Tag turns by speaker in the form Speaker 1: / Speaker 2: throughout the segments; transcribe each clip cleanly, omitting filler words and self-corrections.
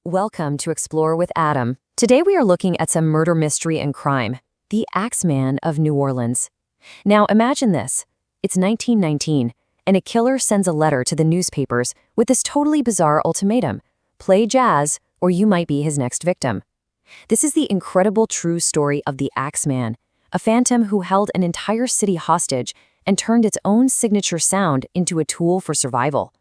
Speaker 1: Welcome to Explore with Adam. Today we are looking at some murder mystery and crime, the Axeman of New Orleans. Now imagine this. It's 1919, and a killer sends a letter to the newspapers with this totally bizarre ultimatum: play jazz, or you might be his next victim. This is the incredible true story of the Axeman, a phantom who held an entire city hostage and turned its own signature sound into a tool for survival.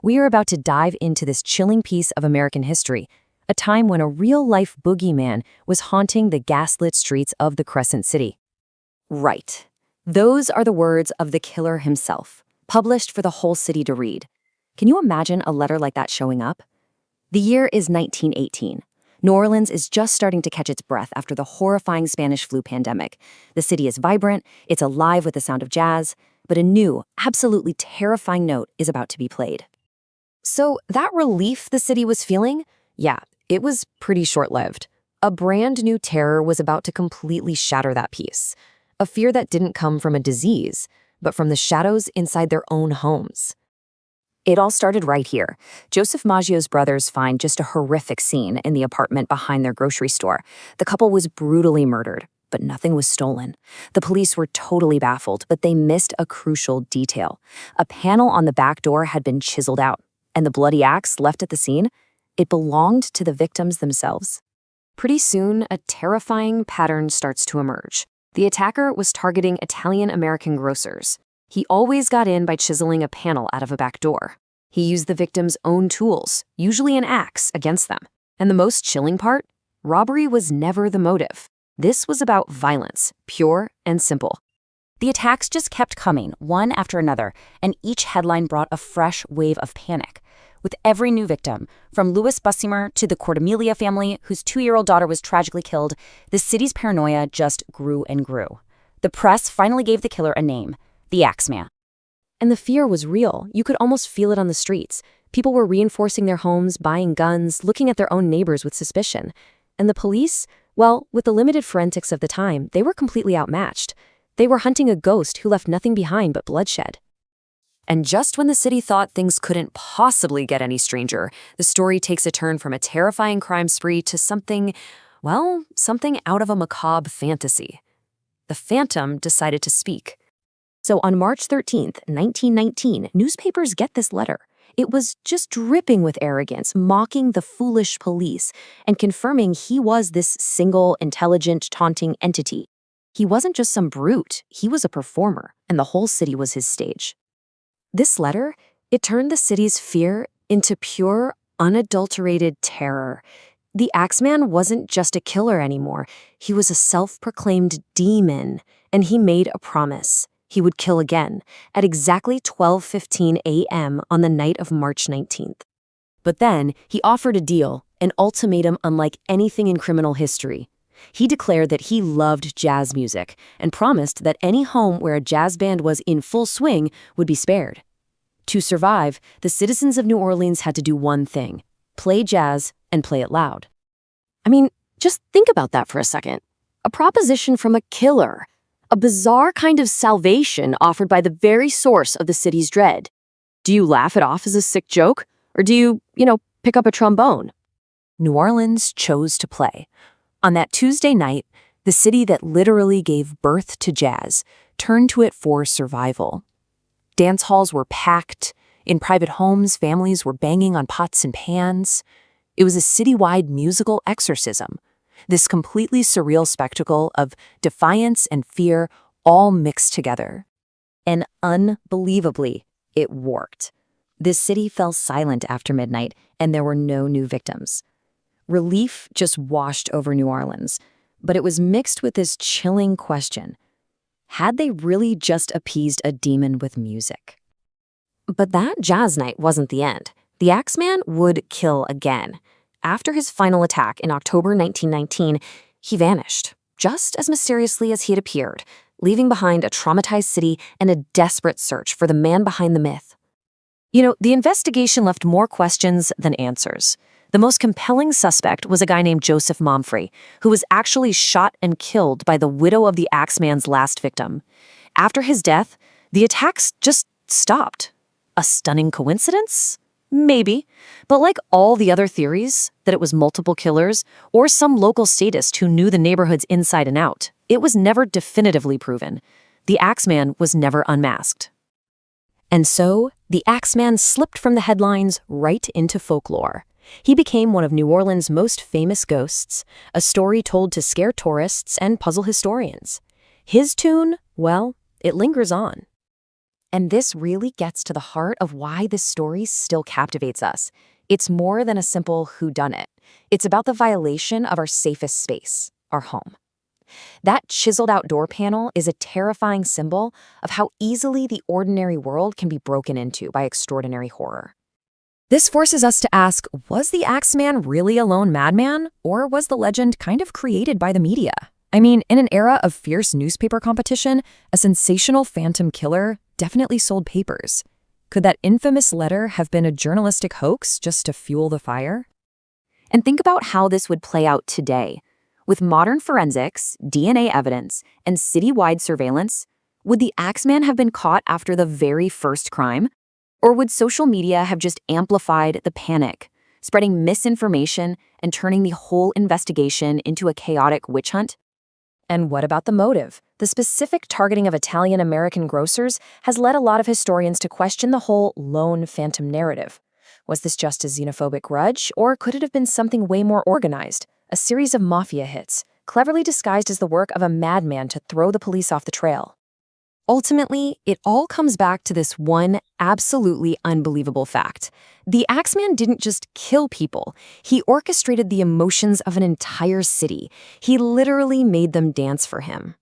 Speaker 1: We are about to dive into this chilling piece of American history, a time when a real-life boogeyman was haunting the gaslit streets of the Crescent City. Right. Those are the words of the killer himself, published for the whole city to read. Can you imagine a letter like that showing up? The year is 1918. New Orleans is just starting to catch its breath after the horrifying Spanish flu pandemic. The city is vibrant, it's alive with the sound of jazz, but a new, absolutely terrifying note is about to be played. So that relief the city was feeling? Yeah, it was pretty short-lived. A brand new terror was about to completely shatter that peace. A fear that didn't come from a disease, but from the shadows inside their own homes. It all started right here. Joseph Maggio's brothers find just a horrific scene in the apartment behind their grocery store. The couple was brutally murdered, but nothing was stolen. The police were totally baffled, but they missed a crucial detail. A panel on the back door had been chiseled out, and the bloody axe left at the scene, it belonged to the victims themselves. Pretty soon, a terrifying pattern starts to emerge. The attacker was targeting Italian-American grocers. He always got in by chiseling a panel out of a back door. He used the victim's own tools, usually an axe, against them. And the most chilling part? Robbery was never the motive. This was about violence, pure and simple. The attacks just kept coming, one after another, and each headline brought a fresh wave of panic. With every new victim, from Louis Bussimer to the Cordemelia family, whose 2-year-old daughter was tragically killed, the city's paranoia just grew and grew. The press finally gave the killer a name: the Axeman. And the fear was real. You could almost feel it on the streets. People were reinforcing their homes, buying guns, looking at their own neighbors with suspicion. And the police? Well, with the limited forensics of the time, they were completely outmatched. They were hunting a ghost who left nothing behind but bloodshed. And just when the city thought things couldn't possibly get any stranger, the story takes a turn from a terrifying crime spree to something out of a macabre fantasy. The Phantom decided to speak. So on March 13th, 1919, newspapers get this letter. It was just dripping with arrogance, mocking the foolish police, and confirming he was this single, intelligent, taunting entity. He wasn't just some brute, he was a performer, and the whole city was his stage. This letter, it turned the city's fear into pure, unadulterated terror. The Axeman wasn't just a killer anymore. He was a self-proclaimed demon, and he made a promise. He would kill again, at exactly 12:15 a.m. on the night of March 19th. But then, he offered a deal, an ultimatum unlike anything in criminal history. He declared that he loved jazz music and promised that any home where a jazz band was in full swing would be spared. To survive, the citizens of New Orleans had to do one thing: play jazz and play it loud. I mean, just think about that for a second. A proposition from a killer. A bizarre kind of salvation offered by the very source of the city's dread. Do you laugh it off as a sick joke? Or do you, pick up a trombone? New Orleans chose to play. On that Tuesday night, the city that literally gave birth to jazz turned to it for survival. Dance halls were packed. In private homes, families were banging on pots and pans. It was a citywide musical exorcism. This completely surreal spectacle of defiance and fear all mixed together. And unbelievably, it worked. This city fell silent after midnight, and there were no new victims. Relief just washed over New Orleans, but it was mixed with this chilling question: had they really just appeased a demon with music? But that jazz night wasn't the end. The Axeman would kill again. After his final attack in October 1919, he vanished, just as mysteriously as he had appeared, leaving behind a traumatized city and a desperate search for the man behind the myth. The investigation left more questions than answers. The most compelling suspect was a guy named Joseph Momfre, who was actually shot and killed by the widow of the Axeman's last victim. After his death, the attacks just stopped. A stunning coincidence? Maybe. But like all the other theories, that it was multiple killers or some local statist who knew the neighborhoods inside and out, it was never definitively proven. The Axeman was never unmasked. And so, the Axeman slipped from the headlines right into folklore. He became one of New Orleans' most famous ghosts, a story told to scare tourists and puzzle historians. His tune, well, it lingers on. And this really gets to the heart of why this story still captivates us. It's more than a simple whodunit. It's about the violation of our safest space, our home. That chiseled-out door panel is a terrifying symbol of how easily the ordinary world can be broken into by extraordinary horror. This forces us to ask, was the Axeman really a lone madman, or was the legend kind of created by the media? I mean, in an era of fierce newspaper competition, a sensational phantom killer definitely sold papers. Could that infamous letter have been a journalistic hoax just to fuel the fire? And think about how this would play out today. With modern forensics, DNA evidence, and citywide surveillance, would the Axeman have been caught after the very first crime? Or would social media have just amplified the panic, spreading misinformation and turning the whole investigation into a chaotic witch hunt? And what about the motive? The specific targeting of Italian-American grocers has led a lot of historians to question the whole lone phantom narrative. Was this just a xenophobic grudge, or could it have been something way more organized? A series of Mafia hits, cleverly disguised as the work of a madman to throw the police off the trail. Ultimately, it all comes back to this one absolutely unbelievable fact. The Axeman didn't just kill people. He orchestrated the emotions of an entire city. He literally made them dance for him.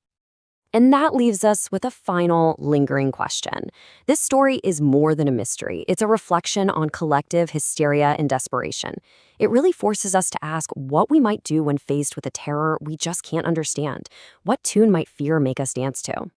Speaker 1: And that leaves us with a final, lingering question. This story is more than a mystery. It's a reflection on collective hysteria and desperation. It really forces us to ask what we might do when faced with a terror we just can't understand. What tune might fear make us dance to?